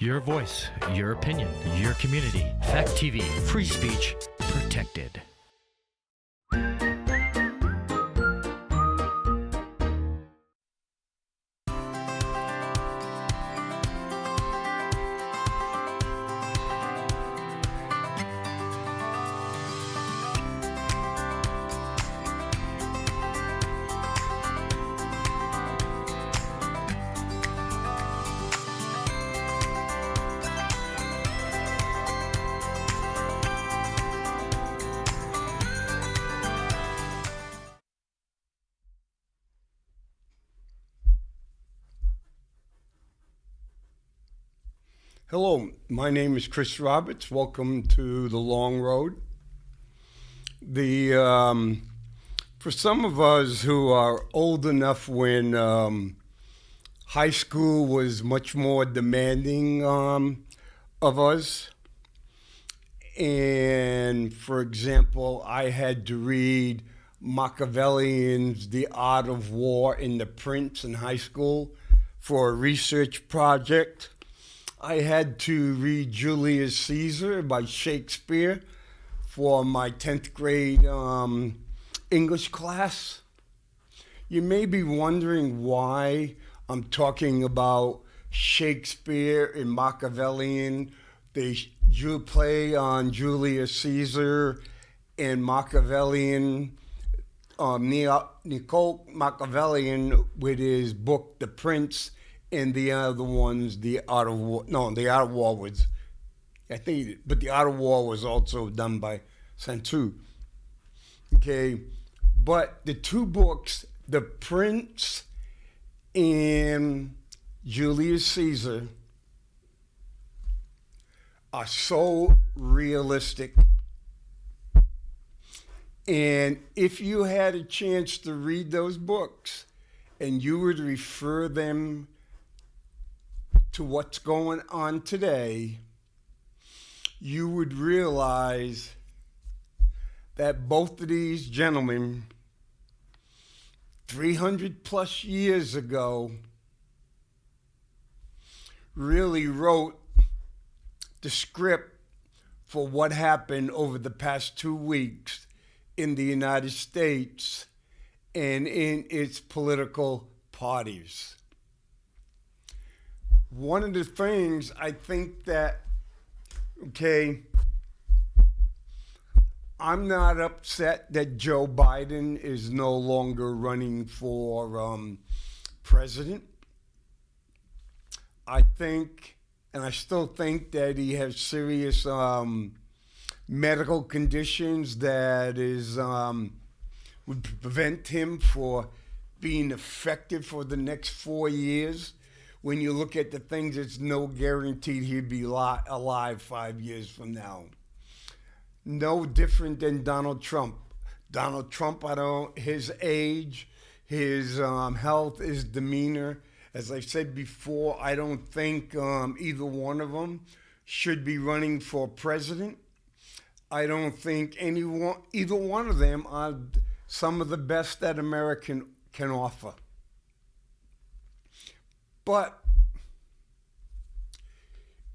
Your voice, your opinion, your community. Fact TV, free speech protected. Hello, my name is Chris Roberts. Welcome to The Long Road. For some of us who are old enough when high school was much more demanding of us, and for example, I had to read Machiavellian's The Art of War and the Prince in high school for a research project. I had to read Julius Caesar by Shakespeare for my 10th grade English class. You may be wondering why I'm talking about Shakespeare and Machiavellian. They play on Julius Caesar and Machiavellian. Nicole Machiavellian with his book, The Prince, and the other ones, The Art of War. No, The Art of War was, but The Art of War was also done by Sun Tzu. Okay, but the two books, The Prince and Julius Caesar, are so realistic. And if you had a chance to read those books and you would refer them to what's going on today, you would realize that both of these gentlemen, 300 plus years ago, really wrote the script for what happened over the past 2 weeks in the United States and in its political parties. One of the things I think that, I'm not upset that Joe Biden is no longer running for president. I think, and I still think that he has serious medical conditions that would prevent him for being effective for the next 4 years. When you look at the things, it's no guarantee he'd be alive 5 years from now. No different than Donald Trump. Donald Trump, his age, his health, his demeanor. As I said before, I don't think either one of them should be running for president. I don't think either one of them are some of the best that America can offer. But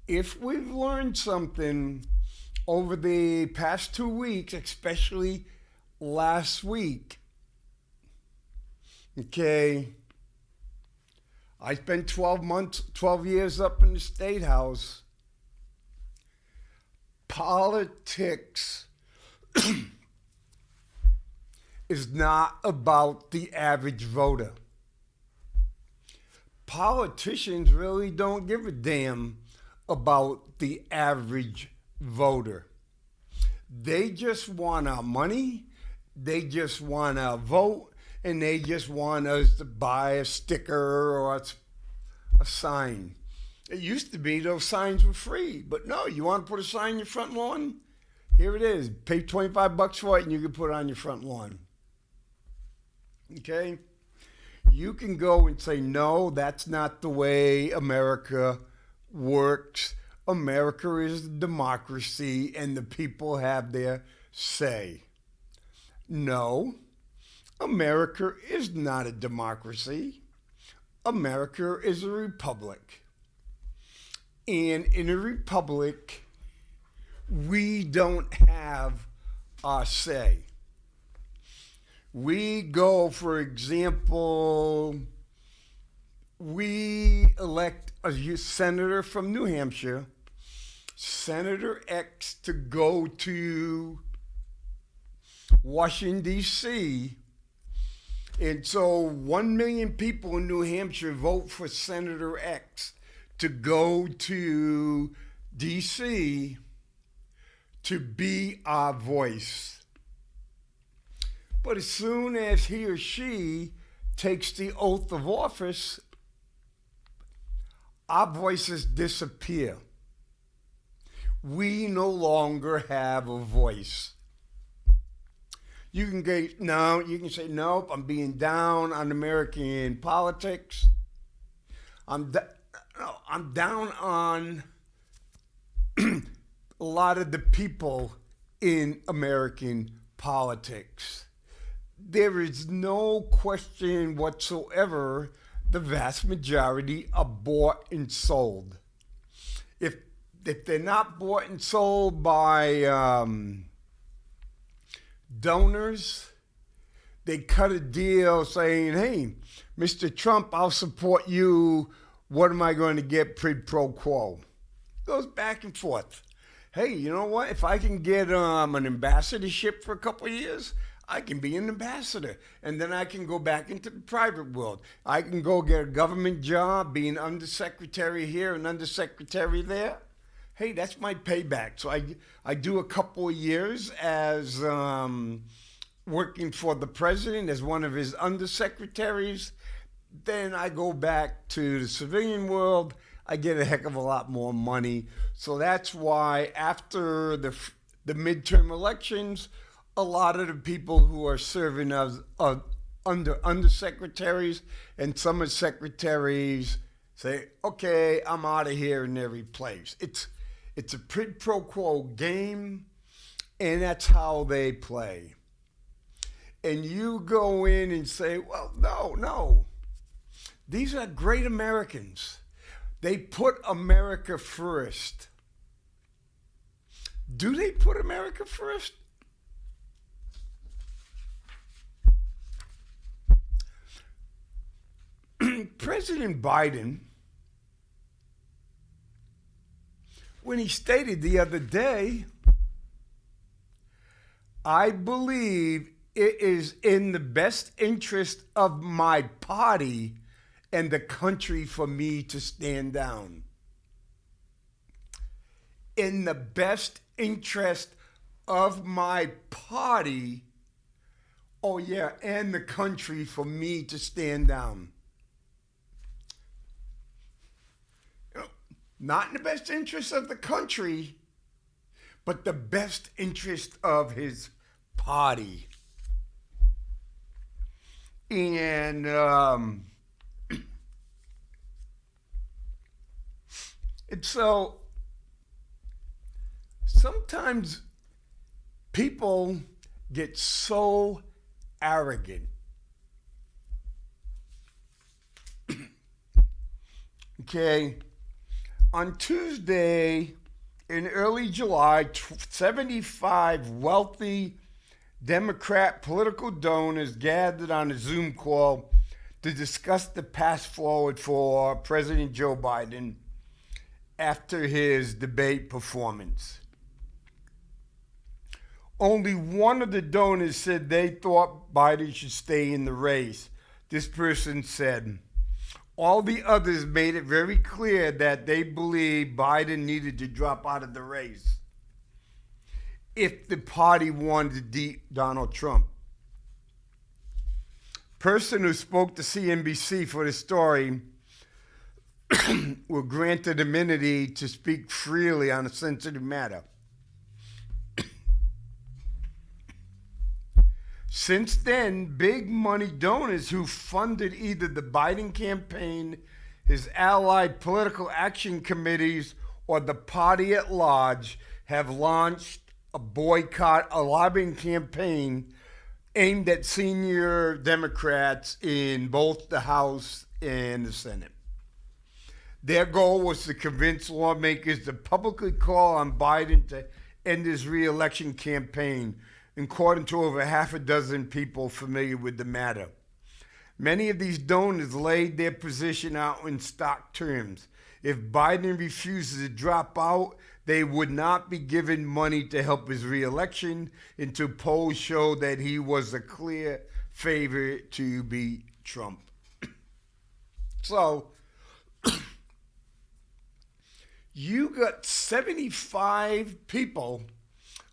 if we've learned something over the past 2 weeks, especially last week, I spent 12 years up in the State House. Politics is not about the average voter. Politicians really don't give a damn about the average voter. They just want our money, they just want our vote, and they just want us to buy a sticker or a sign. It used to be those signs were free, but no, you want to put a sign in your front lawn? Here it is. Pay $25 for it and you can put it on your front lawn. Okay? You can go and say, no, that's not the way America works. America is a democracy and the people have their say. No, America is not a democracy. America is a republic. And in a republic, we don't have our say. We go, for example, we elect a senator from New Hampshire, Senator X, to go to Washington, D.C., and so 1 million people in New Hampshire vote for Senator X to go to D.C. to be our voice. But as soon as he or she takes the oath of office, our voices disappear. We no longer have a voice. You can say, nope, I'm being down on American politics. I'm down on a lot of the people in American politics. There is no question whatsoever the vast majority are bought and sold. If they're not bought and sold by donors, they cut a deal saying, hey, Mr. Trump, I'll support you. What am I going to get pro quo? Goes back and forth. Hey, you know what? If I can get an ambassadorship for a couple of years, I can be an ambassador. And then I can go back into the private world. I can go get a government job, be an undersecretary here and undersecretary there. Hey, that's my payback. So I do a couple of years as working for the president as one of his undersecretaries. Then I go back to the civilian world. I get a heck of a lot more money. So that's why after the midterm elections, a lot of the people who are serving as undersecretaries and some of the secretaries say, okay, I'm out of here, and they're replaced. It's a quid pro quo game, and that's how they play. And you go in and say, well, no. These are great Americans. They put America first. Do they put America first? President Biden, when he stated the other day, I believe it is in the best interest of my party and the country for me to stand down. In the best interest of my party, and the country for me to stand down. Not in the best interest of the country, but the best interest of his party. And and so sometimes people get so arrogant. Okay. On Tuesday, in early July, 75 wealthy Democrat political donors gathered on a Zoom call to discuss the path forward for President Joe Biden after his debate performance. Only one of the donors said they thought Biden should stay in the race. This person said, all the others made it very clear that they believed Biden needed to drop out of the race if the party wanted to beat Donald Trump. Person who spoke to CNBC for the story were granted immunity to speak freely on a sensitive matter. Since then, big money donors who funded either the Biden campaign, his allied political action committees, or the party at large have launched a lobbying campaign aimed at senior Democrats in both the House and the Senate. Their goal was to convince lawmakers to publicly call on Biden to end his re-election campaign, according to over half a dozen people familiar with the matter. Many of these donors laid their position out in stark terms. If Biden refuses to drop out, they would not be given money to help his re-election until polls showed that he was a clear favorite to beat Trump. So, you got 75 people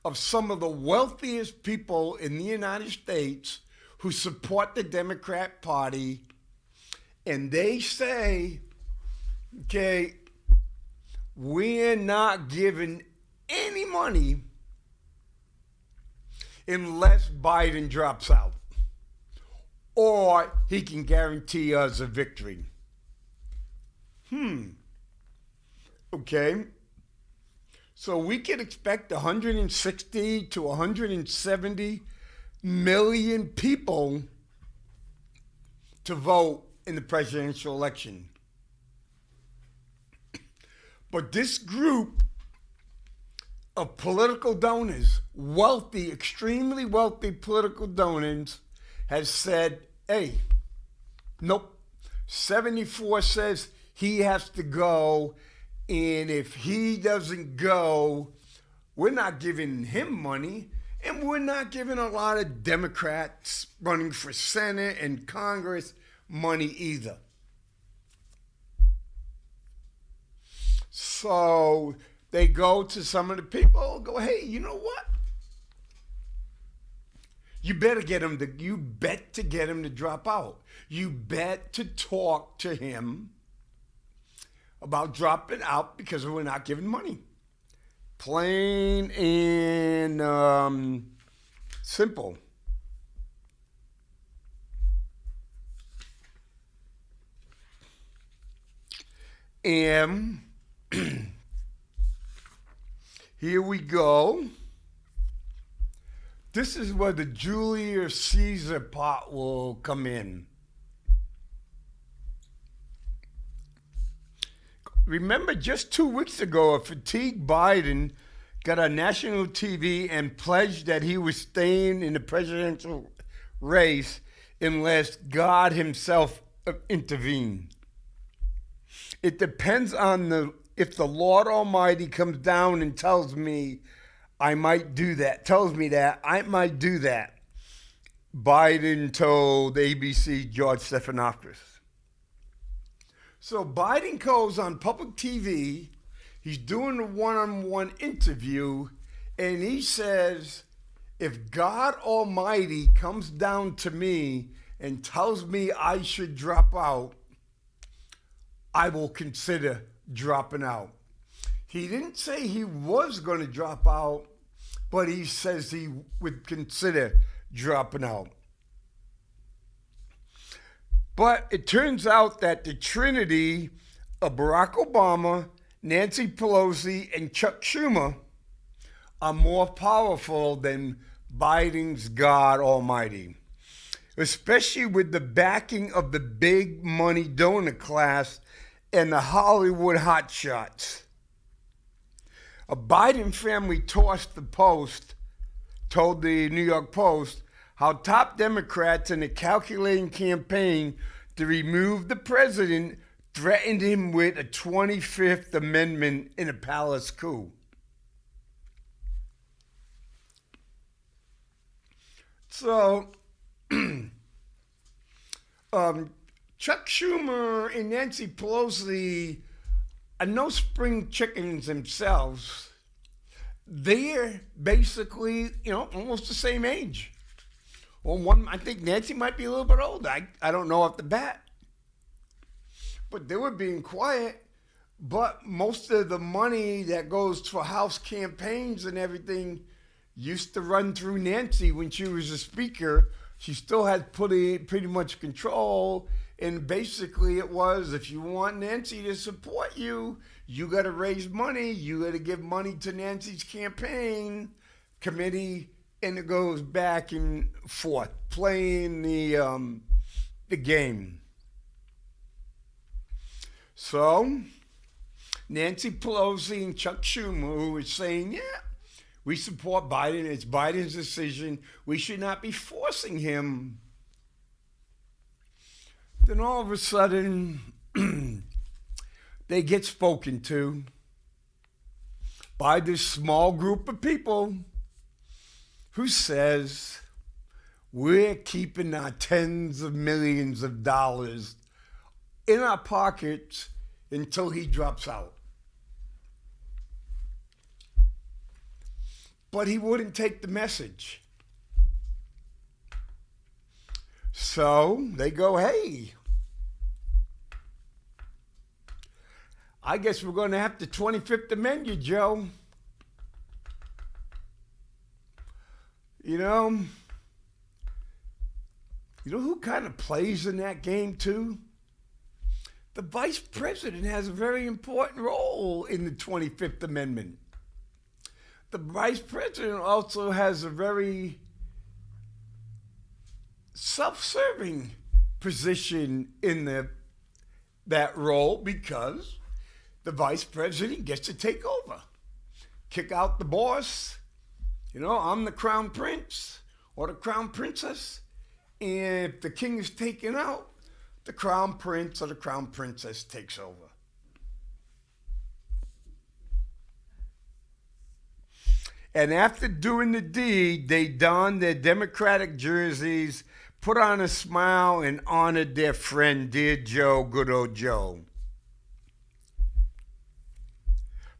of some of the wealthiest people in the United States who support the Democrat Party, and they say, okay, we're not giving any money unless Biden drops out, or he can guarantee us a victory. Okay. So we can expect 160 to 170 million people to vote in the presidential election. But this group of political donors, wealthy, extremely wealthy political donors, has said, hey, nope. 74 says he has to go, and if he doesn't go, we're not giving him money, and we're not giving a lot of Democrats running for Senate and Congress money either. So they go to some of the people, go, hey, you know what? You bet to get him to drop out. You bet to talk to him about dropping out because we're not giving money. Plain and simple. And here we go. This is where the Julius Caesar part will come in. Remember, just 2 weeks ago, a fatigued Biden got on national TV and pledged that he was staying in the presidential race unless God himself intervened. It depends on if the Lord Almighty comes down and tells me I might do that, tells me that I might do that, Biden told ABC George Stephanopoulos. So Biden goes on public TV, he's doing a one-on-one interview, and he says, if God Almighty comes down to me and tells me I should drop out, I will consider dropping out. He didn't say he was going to drop out, but he says he would consider dropping out. But it turns out that the trinity of Barack Obama, Nancy Pelosi, and Chuck Schumer are more powerful than Biden's God Almighty, especially with the backing of the big money donor class and the Hollywood hotshots. A Biden family told the New York Post, how top Democrats in a calculating campaign to remove the president threatened him with a 25th Amendment in a palace coup. So, Chuck Schumer and Nancy Pelosi are no spring chickens themselves. They're basically, almost the same age. Well, I think Nancy might be a little bit older. I don't know off the bat. But they were being quiet. But most of the money that goes for House campaigns and everything used to run through Nancy when she was a speaker. She still had pretty much control. And basically it was, if you want Nancy to support you, you got to raise money. You got to give money to Nancy's campaign committee. And it goes back and forth, playing the game. So Nancy Pelosi and Chuck Schumer, who is saying, yeah, we support Biden. It's Biden's decision. We should not be forcing him. Then all of a sudden, they get spoken to by this small group of people who says, we're keeping our tens of millions of dollars in our pockets until he drops out. But he wouldn't take the message. So they go, hey, I guess we're going to have to 25th Amendment you, Joe. You know who kind of plays in that game too? The Vice President has a very important role in the 25th Amendment. The Vice President also has a very self-serving position in that role because the Vice President gets to take over, kick out the boss. I'm the Crown Prince or the Crown Princess, and if the king is taken out, the Crown Prince or the Crown Princess takes over. And after doing the deed, they donned their Democratic jerseys, put on a smile, and honored their friend, dear Joe, good old Joe.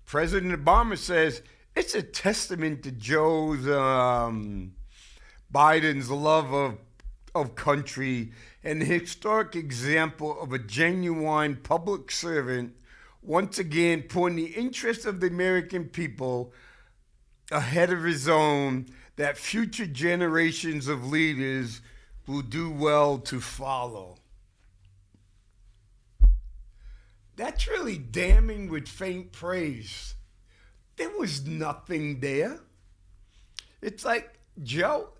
President Obama says it's a testament to Joe's Biden's love of country and the historic example of a genuine public servant, once again putting the interests of the American people ahead of his own, that future generations of leaders will do well to follow. That's really damning with faint praise. There was nothing there. It's like, Joe,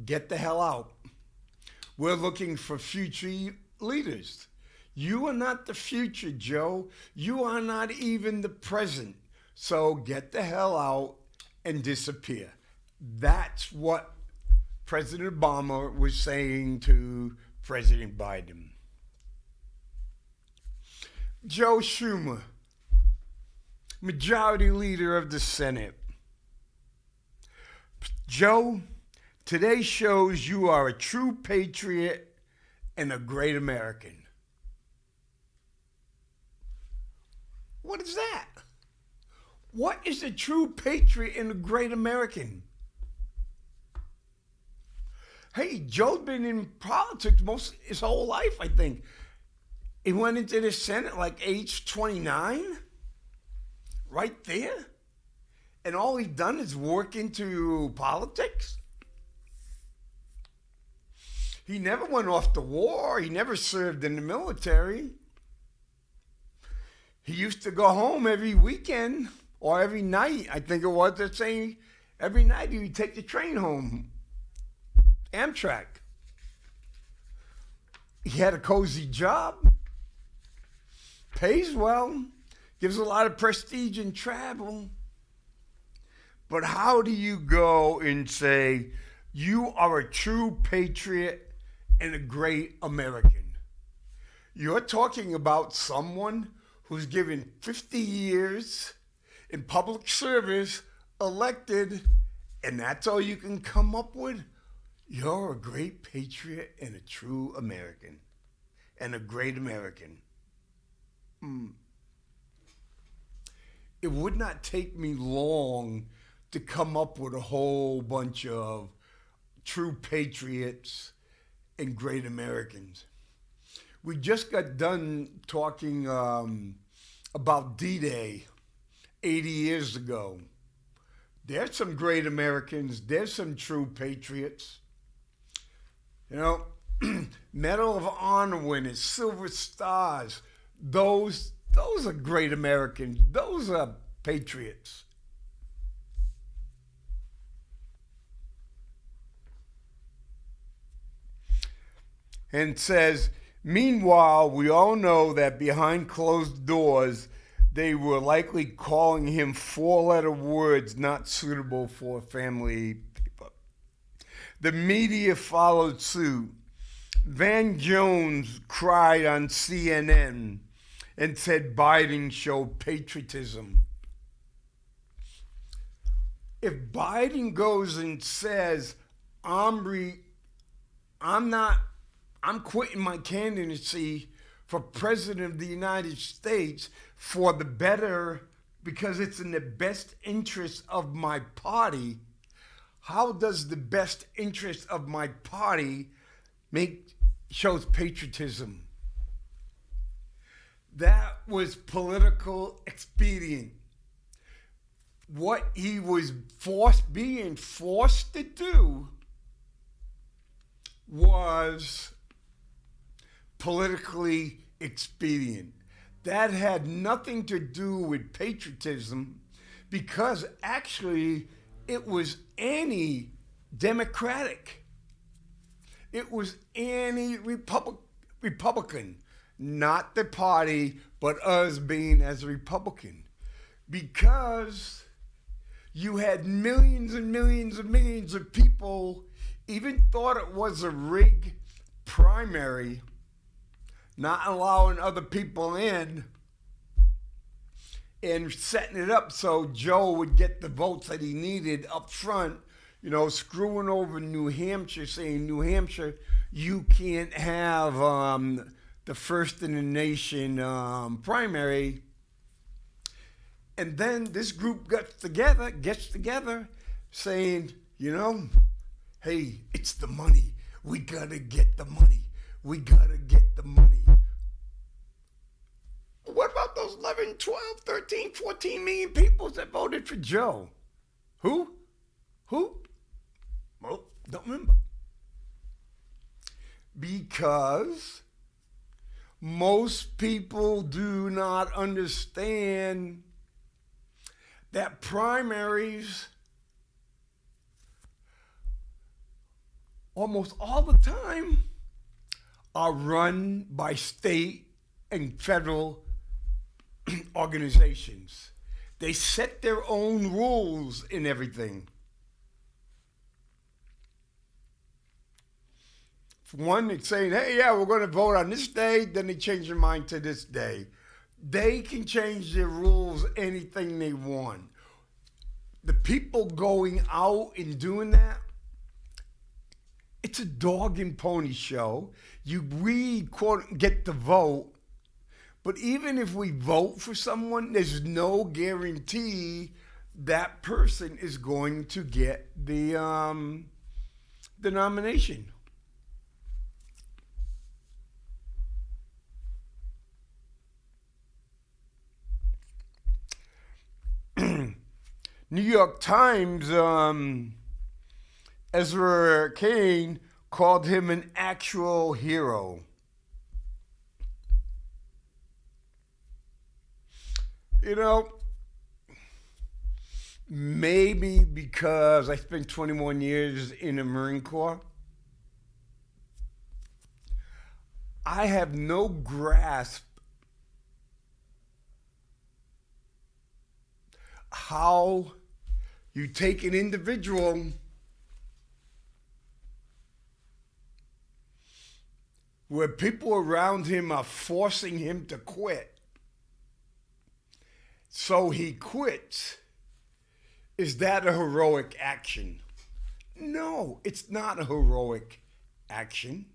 get the hell out. We're looking for future leaders. You are not the future, Joe. You are not even the present. So get the hell out and disappear. That's what President Obama was saying to President Biden. Joe Schumer, Majority Leader of the Senate. Joe, today shows you are a true patriot and a great American. What is that? What is a true patriot and a great American? Hey, Joe's been in politics most his whole life, I think. He went into the Senate like age 29, right there. And all he's done is work into politics. He never went off to war. He never served in the military. He used to go home every weekend or every night. I think it was, they're saying every night he would take the train home. Amtrak. He had a cozy job. Pays well. Gives a lot of prestige in travel. But how do you go and say you are a true patriot and a great American? You're talking about someone who's given 50 years in public service, elected, and that's all you can come up with? You're a great patriot and a true American and a great American. It would not take me long to come up with a whole bunch of true patriots and great Americans. We just got done talking about D-Day 80 years ago. There's some great Americans. There's some true patriots. Medal of Honor winners, Silver Stars. Those are great Americans. Those are patriots. And says, meanwhile, we all know that behind closed doors, they were likely calling him four-letter words not suitable for family people. The media followed suit. Van Jones cried on CNN and said Biden showed patriotism. If Biden goes and says, I'm quitting my candidacy for president of the United States for the better, because it's in the best interest of my party, how does the best interest of my party shows patriotism? That was political expedient. What he was being forced to do was politically expedient. That had nothing to do with patriotism, because actually it was anti-democratic. It was anti-Republican, not the party, but us being as a Republican, because you had millions and millions and millions of people even thought it was a rigged primary, not allowing other people in and setting it up so Joe would get the votes that he needed up front, screwing over New Hampshire, saying, New Hampshire, you can't have the first in the nation primary. And then this group gets together saying, hey, it's the money. We got to get the money. We got to get the money. What about those 11, 12, 13, 14 million people that voted for Joe? Who? Well, don't remember. Because most people do not understand that primaries almost all the time are run by state and federal organizations. They set their own rules in everything. For one, it's saying, hey, yeah, we're going to vote on this day, then they change their mind to this day. They can change their rules anything they want. The people going out and doing that, it's a dog and pony show. We quote get the vote, but even if we vote for someone, there's no guarantee that person is going to get the nomination. New York Times, Ezra Kane called him an actual hero. Maybe because I spent 21 years in the Marine Corps, I have no grasp how you take an individual where people around him are forcing him to quit, so he quits. Is that a heroic action? No, it's not a heroic action.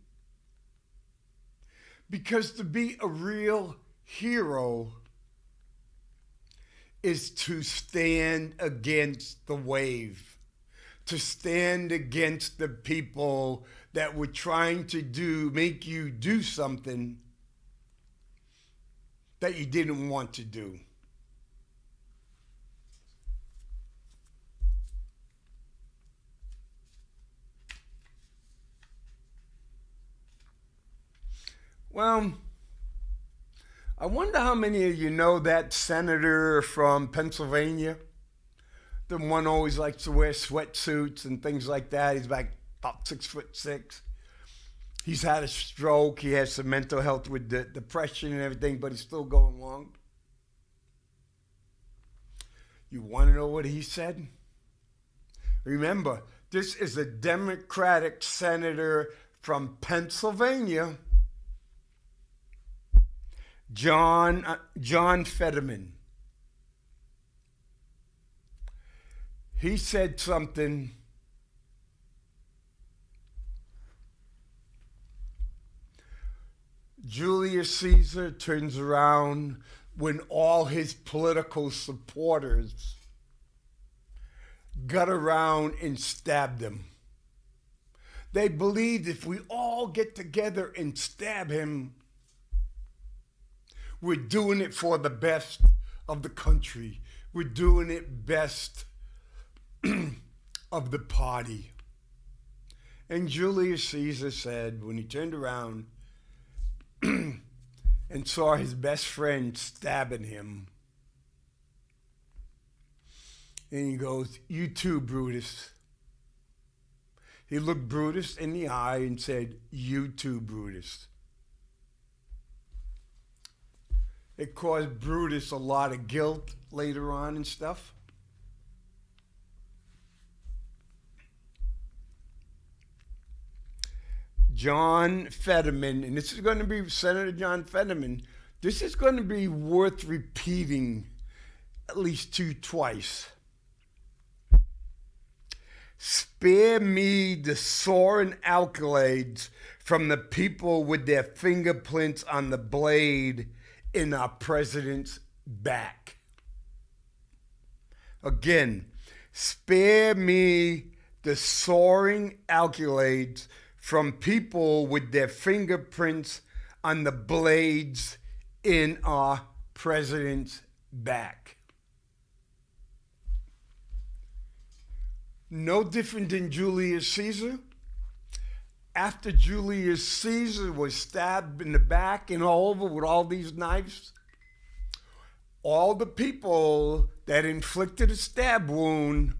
Because to be a real hero is to stand against the wave, to stand against the people that were trying to make you do something that you didn't want to do. Well, I wonder how many of you know that senator from Pennsylvania. The one always likes to wear sweatsuits and things like that. He's about 6'6". He's had a stroke. He has some mental health with depression and everything, but he's still going along. You want to know what he said? Remember, this is a Democratic senator from Pennsylvania, John Fetterman. He said something. Julius Caesar turns around when all his political supporters got around and stabbed him. They believed if we all get together and stab him, we're doing it for the best of the country. We're doing it best of the party. And Julius Caesar said, when he turned around and saw his best friend stabbing him, and he goes, "You too, Brutus." He looked Brutus in the eye and said, "You too, Brutus." It caused Brutus a lot of guilt later on and stuff. John Fetterman, and this is going to be Senator John Fetterman, this is going to be worth repeating at least twice. Spare me the soaring accolades from the people with their fingerprints on the blade in our president's back. Again, spare me the soaring accolades from people with their fingerprints on the blades in our president's back. No different than Julius Caesar. After Julius Caesar was stabbed in the back and all over with all these knives, all the people that inflicted a stab wound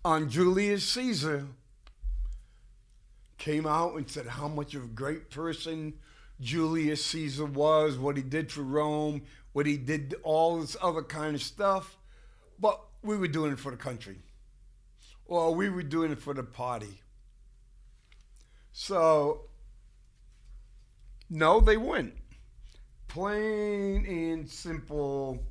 on Julius Caesar came out and said how much of a great person Julius Caesar was, what he did for Rome, what he did, all this other kind of stuff. But we were doing it for the country. Or we were doing it for the party. So, no, they wouldn't. Plain and simple.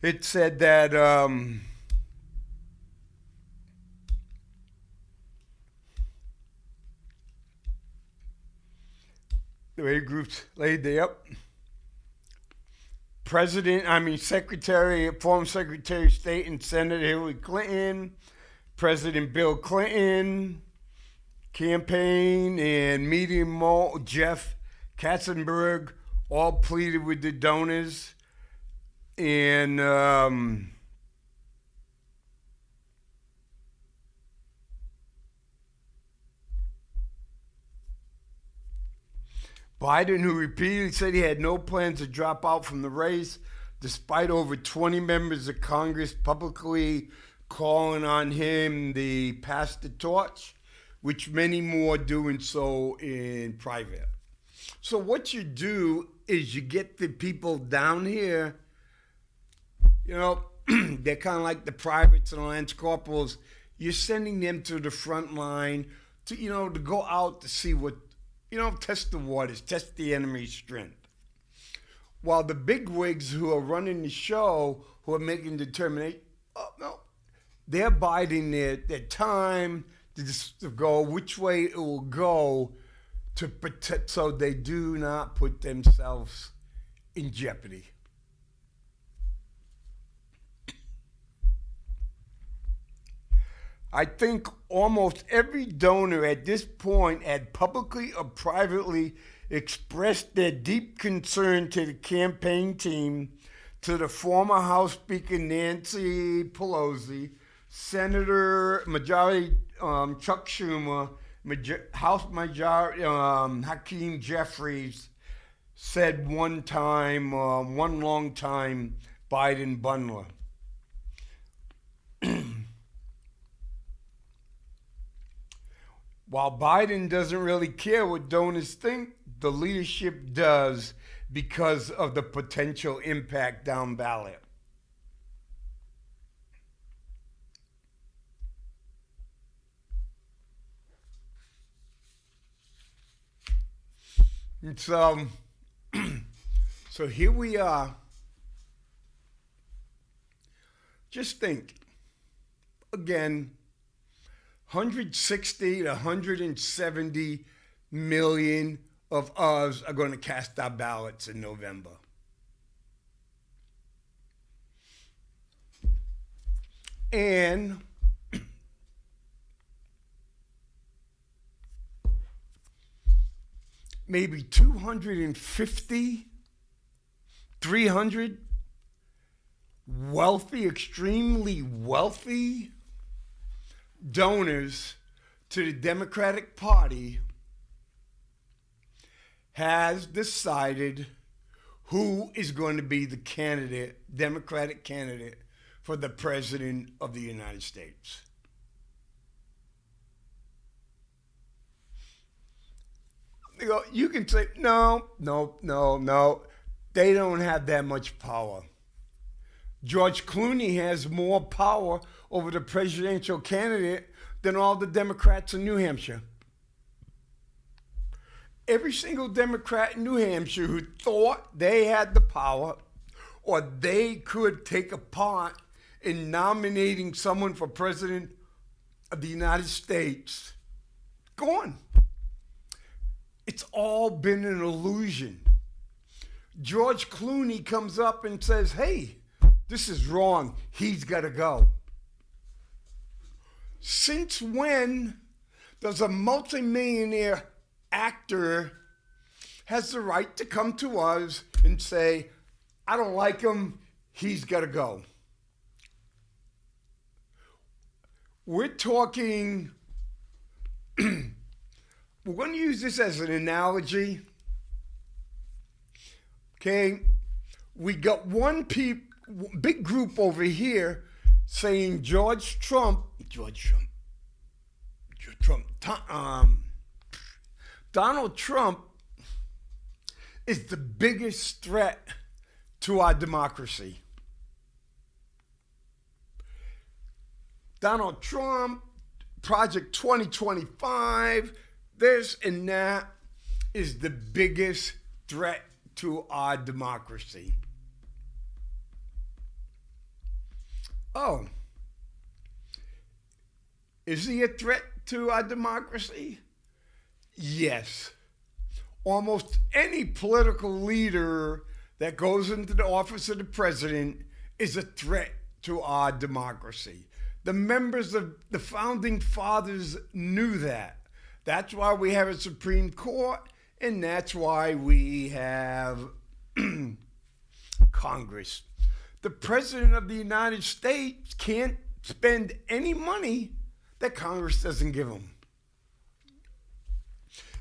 It said that the way groups laid there. Former Secretary of State and Senator Hillary Clinton, President Bill Clinton, campaign and media mogul Jeff Katzenberg all pleaded with the donors. And Biden, who repeatedly said he had no plans to drop out from the race, despite over 20 members of Congress publicly calling on him to pass the torch, which many more doing so in private. So what you do is you get the people down here, they're kind of like the privates and lance corporals. You're sending them to the front line to go out to see what, test the waters, test the enemy's strength. While the bigwigs who are running the show, who are making determination, they're biding their time to go which way it will go to protect, so they do not put themselves in jeopardy. I think almost every donor at this point had publicly or privately expressed their deep concern to the campaign team, to the former House Speaker Nancy Pelosi, Senator Majority Chuck Schumer, House Majority Hakeem Jeffries, said one long time Biden bundler. While Biden doesn't really care what donors think, the leadership does because of the potential impact down ballot. It's so here we are. Just think, again, 160 to 170 million of us are going to cast our ballots in November. And maybe 250, 300 wealthy, extremely wealthy donors to the Democratic Party has decided who is going to be the candidate, Democratic candidate, for the President of the United States. You can say, no. They don't have that much power. George Clooney has more power over the presidential candidate than all the Democrats in New Hampshire. Every single Democrat in New Hampshire who thought they had the power or they could take a part in nominating someone for President of the United States, gone. It's all been an illusion. George Clooney comes up and says, hey, this is wrong. He's got to go. Since when does a multimillionaire actor has the right to come to us and say, I don't like him, he's got to go? We're talking, we're going to use this as an analogy. Okay, we got one big group over here saying Donald Trump is the biggest threat to our democracy. Donald Trump, Project 2025, this and that is the biggest threat to our democracy. Oh, is he a threat to our democracy? Yes. Almost any political leader that goes into the office of the president is a threat to our democracy. The members of the founding fathers knew that. That's why we have a Supreme Court, and that's why we have Congress. The President of the United States can't spend any money that Congress doesn't give him.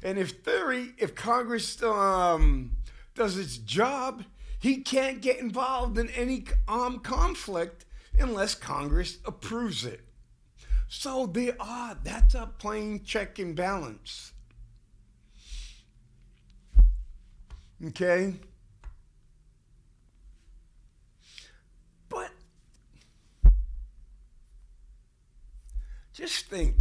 And if Congress does its job, he can't get involved in any armed conflict unless Congress approves it. So that's a plain check and balance. Okay? But just think.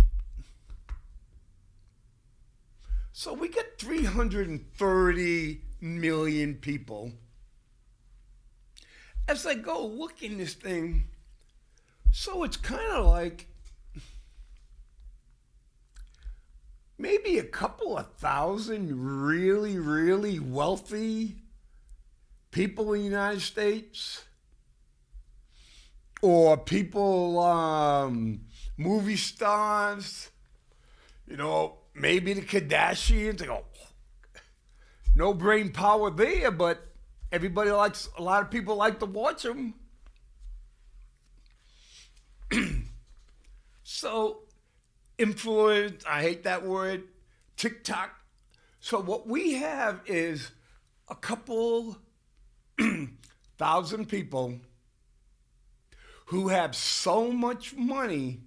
So we got 330 million people. As I go look in this thing, so it's kind of like maybe a couple of thousand really, really wealthy people in the United States, or people, movie stars, maybe the Kardashians. They go, no brain power there, but a lot of people like to watch them. So, influence, I hate that word, TikTok. So what we have is a couple thousand people who have so much money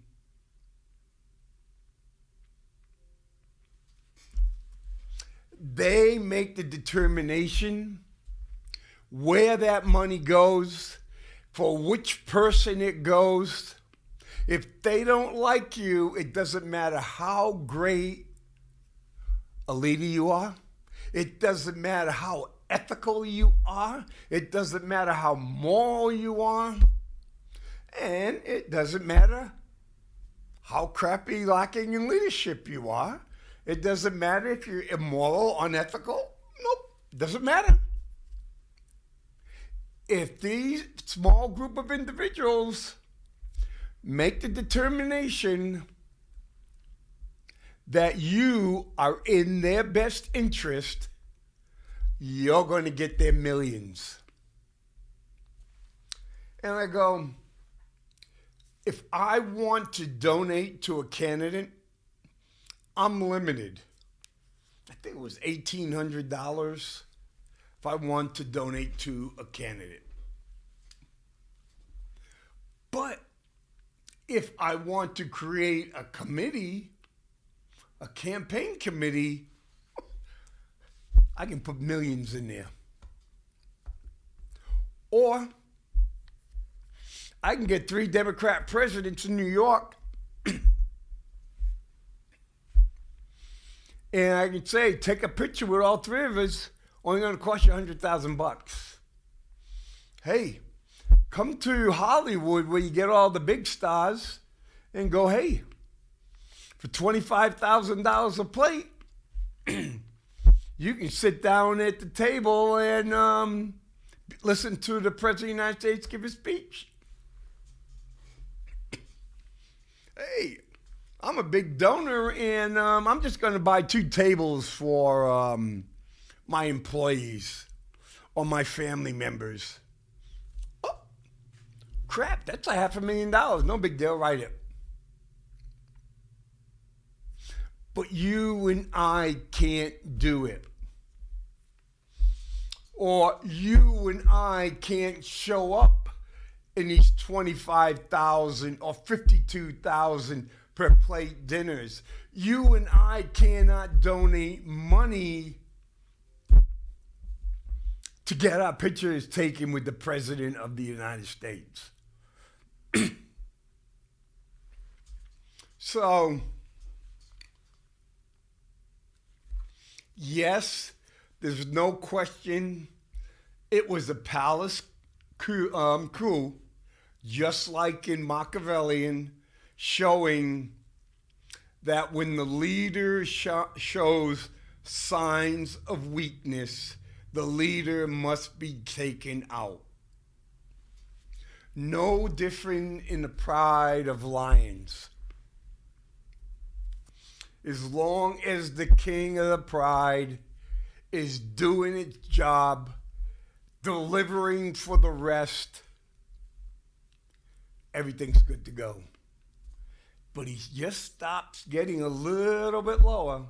they make the determination where that money goes, for which person it goes. If they don't like you, it doesn't matter how great a leader you are. It doesn't matter how ethical you are. It doesn't matter how moral you are. And it doesn't matter how crappy, lacking in leadership you are. It doesn't matter if you're immoral, unethical. Nope, doesn't matter. If these small group of individuals make the determination that you are in their best interest, you're going to get their millions. And I go, if I want to donate to a candidate, I'm limited. I think it was $1,800 if I want to donate to a candidate. But if I want to create a committee, a campaign committee, I can put millions in there. Or I can get 3 Democrat presidents in New York and I can say, take a picture with all 3 of us, only going to cost you $100,000. Hey, come to Hollywood where you get all the big stars and go, hey, for $25,000 a plate, you can sit down at the table and listen to the President of the United States give a speech. Hey, I'm a big donor, and I'm just going to buy 2 tables for my employees or my family members. Oh, crap, that's $500,000. No big deal, write it. But you and I can't do it. Or you and I can't show up in these 25,000 or 52,000 per plate dinners. You and I cannot donate money to get our pictures taken with the President of the United States. So, yes, there's no question it was a palace coup, just like in Machiavellian, showing that when the leader shows signs of weakness, the leader must be taken out. No different in the pride of lions. As long as the king of the pride is doing its job, delivering for the rest, everything's good to go. But he just stops getting a little bit lower.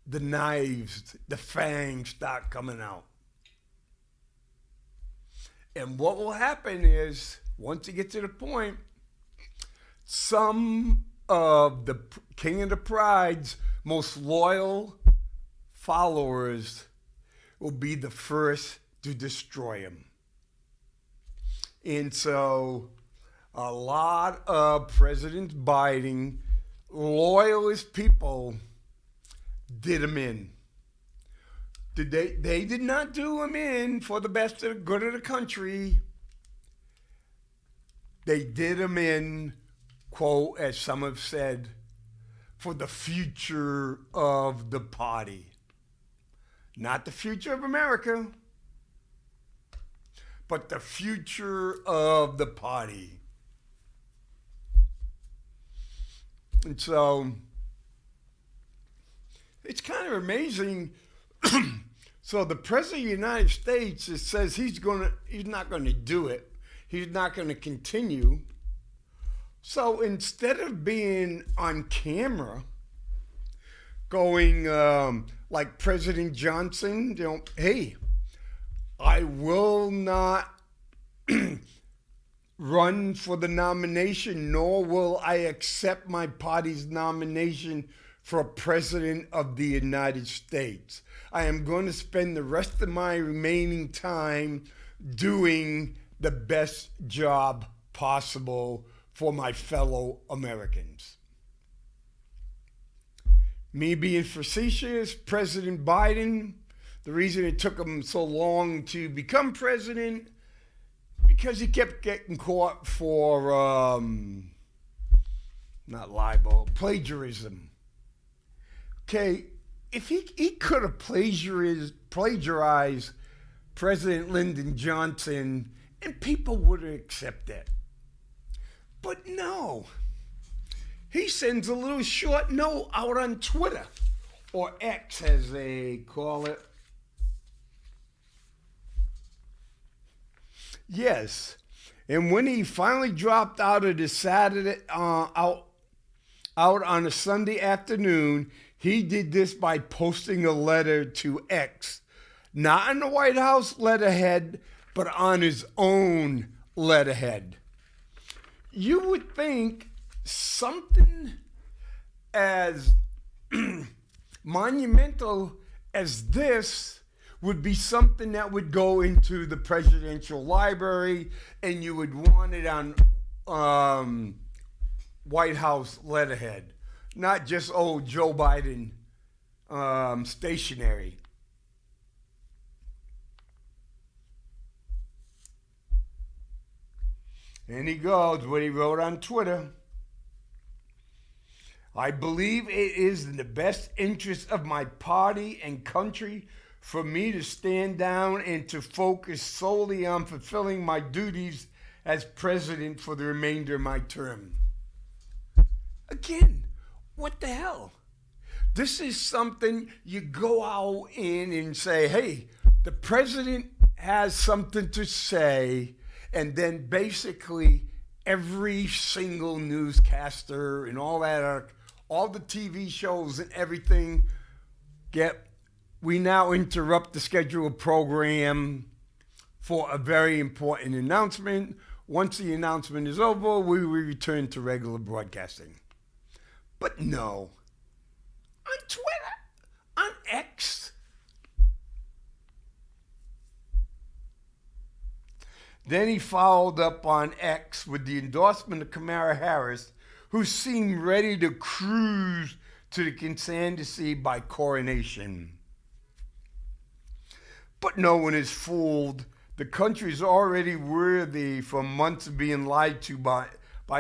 The knives, the fangs start coming out. And what will happen is, once you get to the point, some of the king of the pride's most loyal followers will be the first to destroy him. And so a lot of President Biden loyalist people did him in. They did not do him in for the best of the good of the country. They did him in, quote, as some have said, for the future of the party. Not the future of America, but the future of the party. And so it's kind of amazing. So the President of the United States says he's not going to do it. He's not going to continue. So instead of being on camera, going like President Johnson, hey, I will not run for the nomination, nor will I accept my party's nomination for President of the United States. I am going to spend the rest of my remaining time doing the best job possible for my fellow Americans. Me being facetious, President Biden, the reason it took him so long to become president, because he kept getting caught for, not libel, plagiarism. Okay, if he could have plagiarized President Lyndon Johnson, and people would have accepted it. But no. He sends a little short note out on Twitter, or X as they call it. Yes, and when he finally dropped out of the Saturday, out on a Sunday afternoon, he did this by posting a letter to X, not on the White House letterhead, but on his own letterhead. You would think something as monumental as this would be something that would go into the presidential library, and you would want it on White House letterhead, not just old Joe Biden stationery. And he goes, what he wrote on Twitter. I believe it is in the best interest of my party and country for me to stand down and to focus solely on fulfilling my duties as president for the remainder of my term. Again, what the hell? This is something you go out in and say, hey, the president has something to say, and then basically every single newscaster and all that, all the TV shows and everything, we now interrupt the scheduled program for a very important announcement. Once the announcement is over, we will return to regular broadcasting. But no, on Twitter, on X, then he followed up on X with the endorsement of Kamala Harris, who seemed ready to cruise to the candidacy by coronation. But no one is fooled. The country is already worthy for months of being lied to by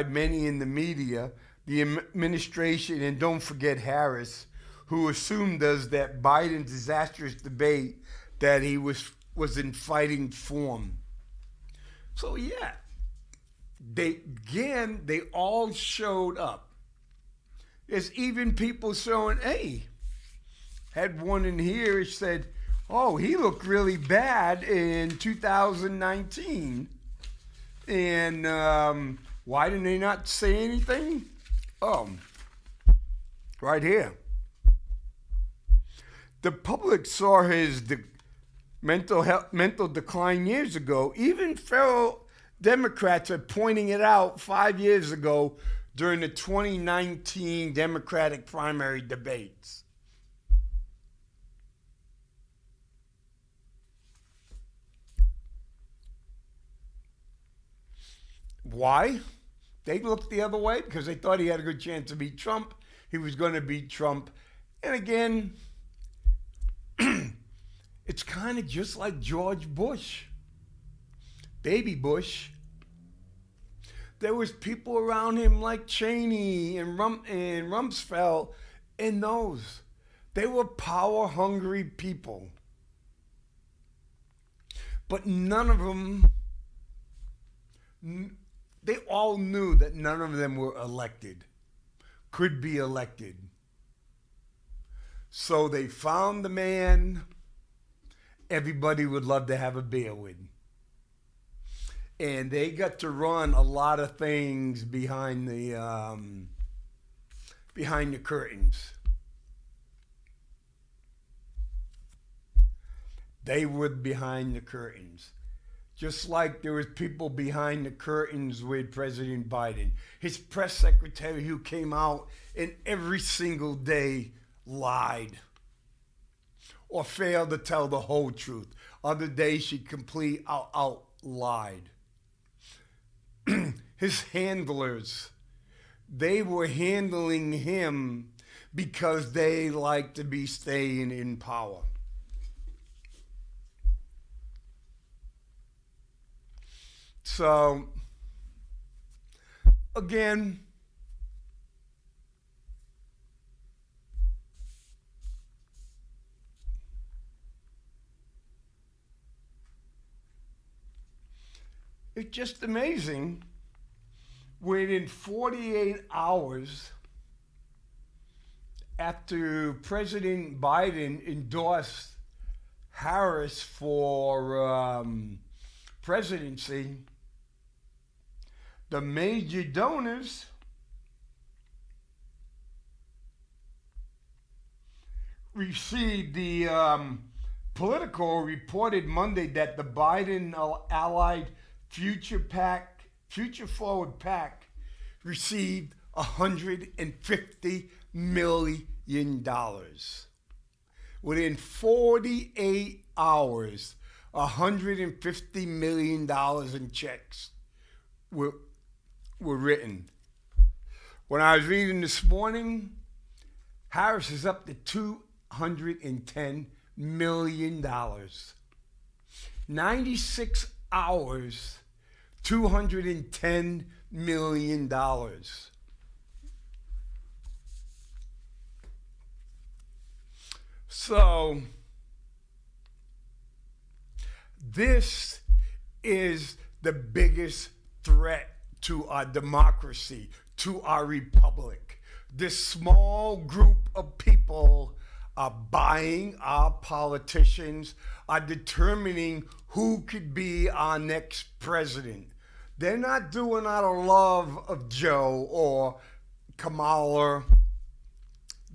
many in the media, the administration, and don't forget Harris, who assumed us that Biden's disastrous debate that he was in fighting form. So yeah, they all showed up. There's even people showing, hey, had one in here said, oh, he looked really bad in 2019. And why didn't they not say anything? Oh, right here. The public saw his mental decline years ago. Even fellow Democrats are pointing it out 5 years ago during the 2019 Democratic primary debates. Why? They looked the other way because they thought he had a good chance to beat Trump. He was going to beat Trump. And again, it's kind of just like George Bush, baby Bush. There was people around him like Cheney and Rumsfeld and those. They were power-hungry people. But none of them, they all knew that none of them were elected, could be elected. So they found the man everybody would love to have a beer with. And they got to run a lot of things behind the curtains. They were behind the curtains. just like there was people behind the curtains with President Biden. His press secretary who came out and every single day lied or failed to tell the whole truth. Other days she completely out lied. His handlers, they were handling him because they like to be staying in power. So, again, it's just amazing. Within 48 hours after President Biden endorsed Harris for presidency, the major donors received the Politico reported Monday that the Biden allied Future Forward PAC received $150 million. Within 48 hours, $150 million in checks were written. When I was reading this morning, Harris is up to $210 million. 96 hours, $210 million. So, this is the biggest threat to our democracy, to our republic. This small group of people are buying our politicians, are determining who could be our next president. They're not doing out of love of Joe or Kamala.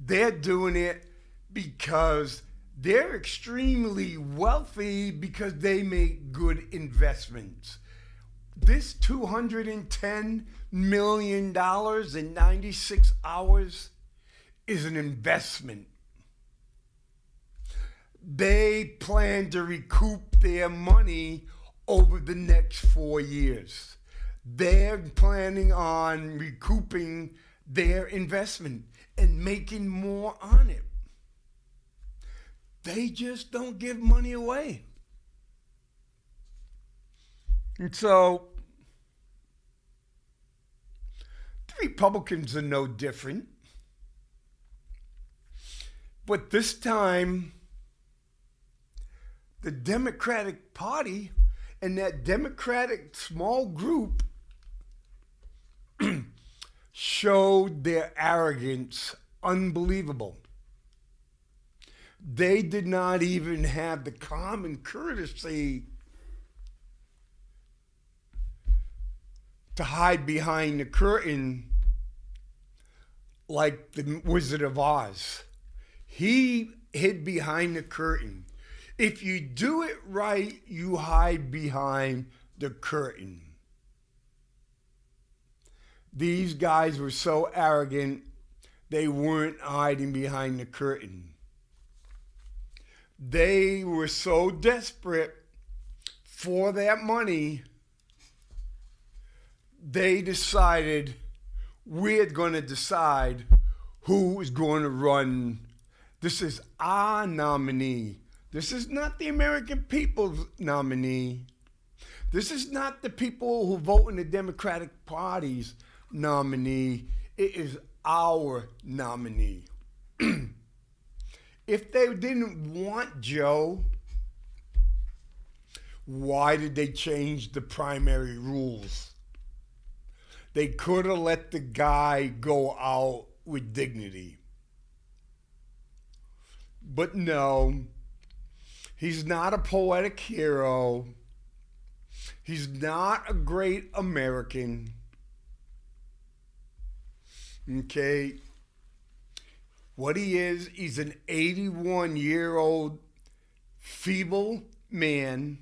They're doing it because they're extremely wealthy because they make good investments. This $210 million in 96 hours is an investment. They plan to recoup their money over the next 4 years. They're planning on recouping their investment and making more on it. They just don't give money away. And so, the Republicans are no different. But this time, the Democratic Party and that Democratic small group showed their arrogance unbelievable. They did not even have the common courtesy to hide behind the curtain like the Wizard of Oz. He hid behind the curtain. If you do it right, you hide behind the curtain. These guys were so arrogant, they weren't hiding behind the curtain. They were so desperate for that money, they decided, we're going to decide who is going to run. This is our nominee. This is not the American people's nominee. This is not the people who vote in the Democratic Party's nominee. It is our nominee. If they didn't want Joe, why did they change the primary rules? They could have let the guy go out with dignity. But no, he's not a poetic hero. He's not a great American. Okay? What he is, he's an 81-year-old feeble man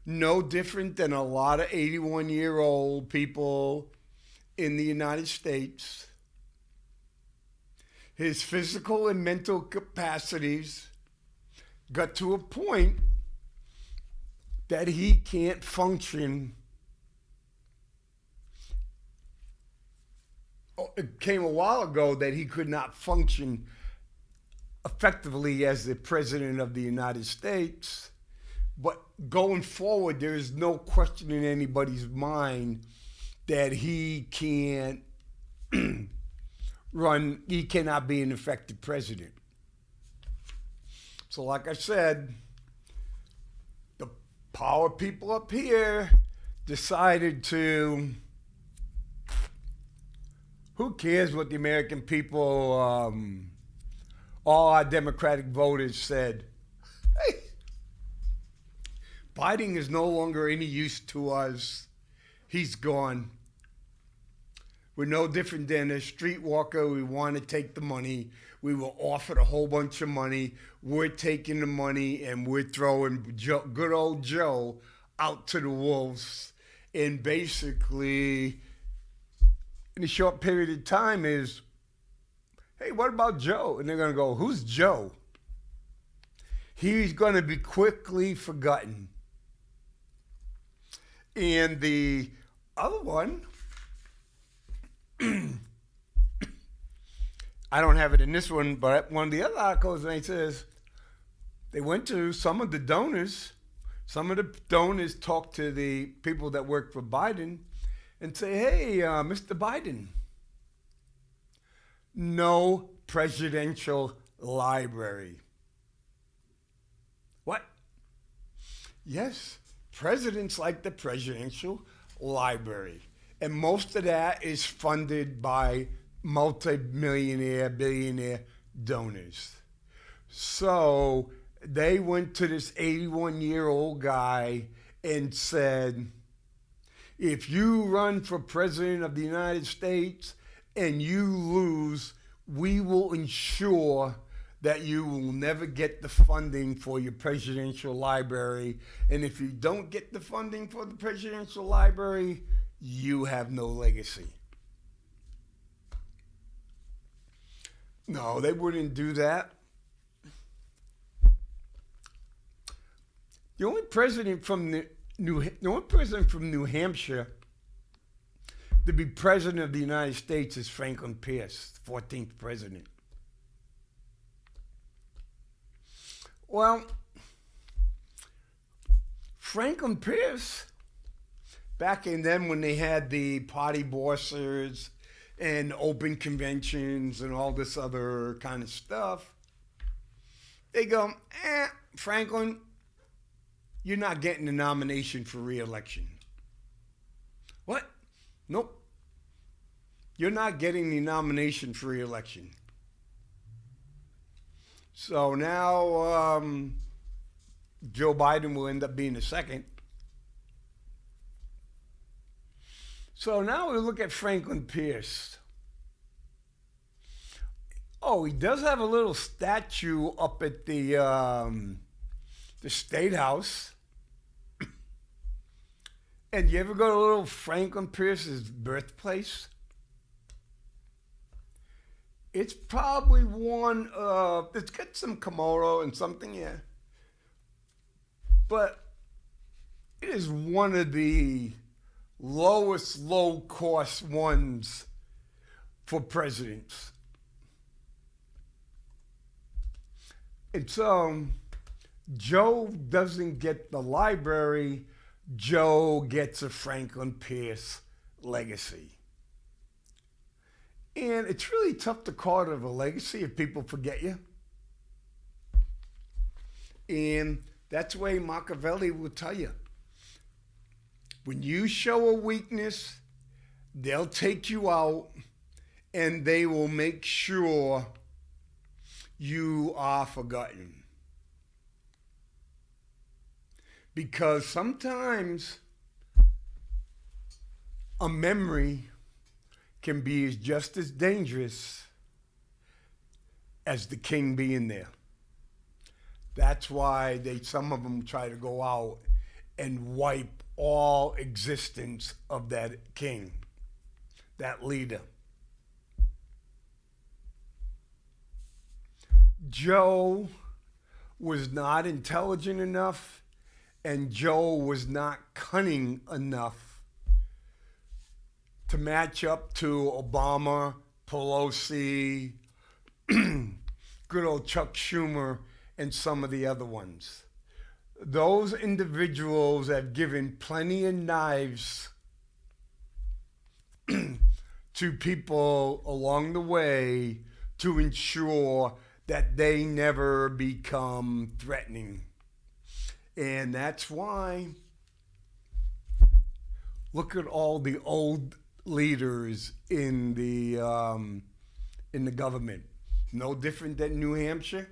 no different than a lot of 81-year-old people in the United States. His physical and mental capacities got to a point that he can't function. It came a while ago that he could not function effectively as the President of the United States. But going forward, there is no question in anybody's mind that he can't he cannot be an effective president. So like I said, the power people up here decided to, who cares what the American people, all our Democratic voters said, hey, Biden is no longer any use to us. He's gone. We're no different than a streetwalker. We want to take the money. We were offered a whole bunch of money. We're taking the money and we're throwing good old Joe out to the wolves. And basically, in a short period of time is, hey, what about Joe? And they're going to go, who's Joe? He's going to be quickly forgotten. And the other one, I don't have it in this one, but one of the other articles, and it says they went to some of the donors. Some of the donors talked to the people that work for Biden and say, hey, Mr. Biden, no presidential library. What? Yes, presidents like the presidential library. And most of that is funded by multi-millionaire, billionaire donors. So they went to this 81-year-old guy and said, if you run for president of the United States and you lose, we will ensure that you will never get the funding for your presidential library. And if you don't get the funding for the presidential library, you have no legacy. No, they wouldn't do that. The only president from New Hampshire to be president of the United States is Franklin Pierce, 14th president. Well, Franklin Pierce, back in then when they had the party bosses and open conventions and all this other kind of stuff, they go, Franklin, you're not getting the nomination for re-election. What? Nope. You're not getting the nomination for re-election. So now Joe Biden will end up being the second. So now we look at Franklin Pierce. Oh, he does have a little statue up at the State House. And you ever go to little Franklin Pierce's birthplace? It's probably one of, it's got some kimono and something, yeah. But it is one of the lowest low-cost ones for presidents. And so Joe doesn't get the library, Joe gets a Franklin Pierce legacy. And it's really tough to call it a legacy if people forget you. And that's the way Machiavelli will tell you. When you show a weakness, they'll take you out and they will make sure you are forgotten. Because sometimes a memory can be just as dangerous as the king being there. That's why some of them try to go out and wipe all existence of that king, that leader. Joe was not intelligent enough, and Joe was not cunning enough to match up to Obama, Pelosi, good old Chuck Schumer, and some of the other ones. Those individuals have given plenty of knives to people along the way to ensure that they never become threatening. And that's why, look at all the old leaders in the government. No different than New Hampshire.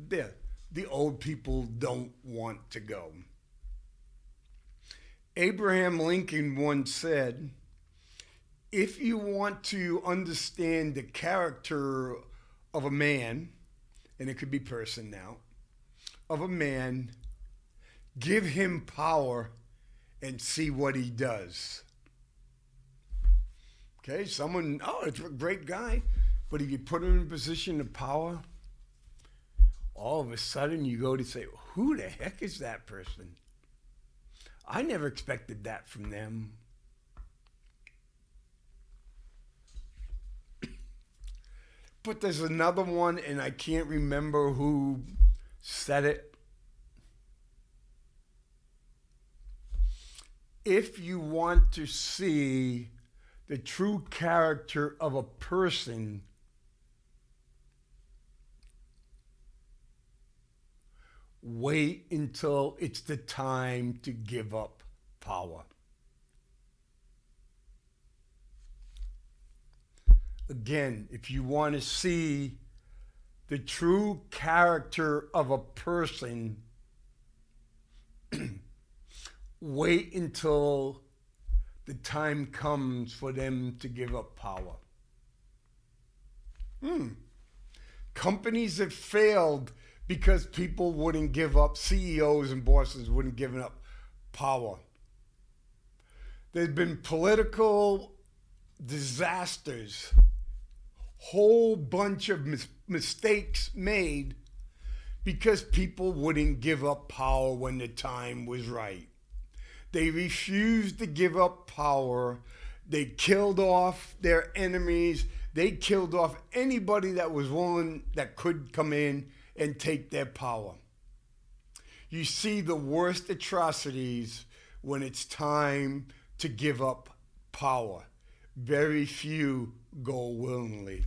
The old people don't want to go. Abraham Lincoln once said, if you want to understand the character of a man, and it could be person now, of a man, give him power and see what he does. Okay, someone, it's a great guy, but if you put him in a position of power, all of a sudden you go to say, who the heck is that person? I never expected that from them. But there's another one, and I can't remember who said it. If you want to see the true character of a person, wait until it's the time to give up power. Again, if you want to see the true character of a person, wait until the time comes for them to give up power. Companies have failed because people wouldn't give up, CEOs and bosses wouldn't give up power. There's been political disasters, whole bunch of mistakes made because people wouldn't give up power when the time was right. They refused to give up power. They killed off their enemies. They killed off anybody that was willing, that could come in and take their power. You see the worst atrocities when it's time to give up power. Very few go willingly.